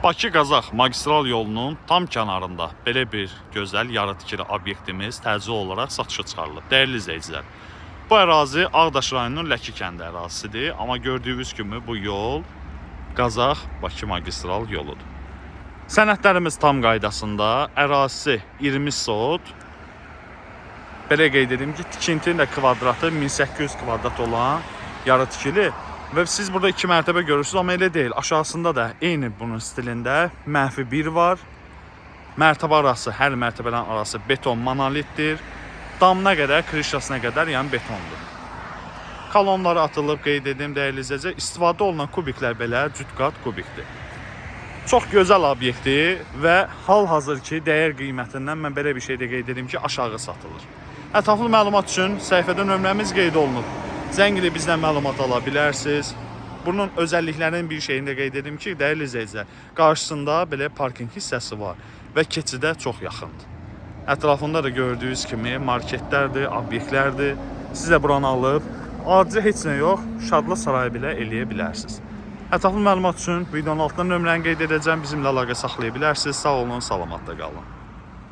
Bakı-Qazax magistral yolunun tam kənarında belə bir gözəl yarıtikili obyektimiz təcili olaraq satışa çıxarılıb. Dəyərli izləyicilər, bu ərazi Ağdaş rayonunun Ləki kəndi ərazisidir. Amma gördüyünüz kimi bu yol Qazax-Bakı magistral yoludur. Sənədlərimiz tam qaydasında, ərazisi 20 sot. Belə qeyd edim ki, tikintinin də kvadratı 1800 kvadrat olan yarıtikili. Və siz burada 2 mərtəbə görürsünüz, amma elə deyil. Aşağısında da eyni bunun stilində mənfi 1 var. Mərtəbə arası, hər mərtəbədən arası beton monolitdir. Damına qədər, krişasına qədər, yəni betondur. Kolonları atılıb, qeyd edim, dəyərli izləyicilər. İstifadə olunan kubiklər belə cüt-qat kubikdir. Çox gözəl obyektdir və hal-hazır ki, dəyər qiymətindən mən belə bir şey də qeyd edim ki, aşağı satılır. Ətraflı məlumat üçün səhifədə nömrəmiz qeyd olunub. Zəng ilə bizdən məlumat ala bilərsiniz. Bunun özəlliklərinin bir şeyini də qeyd edim ki, dəyərli izləyicilər, qarşısında belə parking hissəsi var və keçidə çox yaxındır. Ətrafında da gördüyünüz kimi marketlərdir, obyektlərdir. Siz də buranı alıb, acilə heç nə yox, şadlıq sarayı belə eləyə bilərsiniz. Ətraflı məlumat üçün videonun altında nömrəni qeyd edəcəm, bizimlə əlaqə saxlaya bilərsiniz. Sağ olun, salamatla qalın.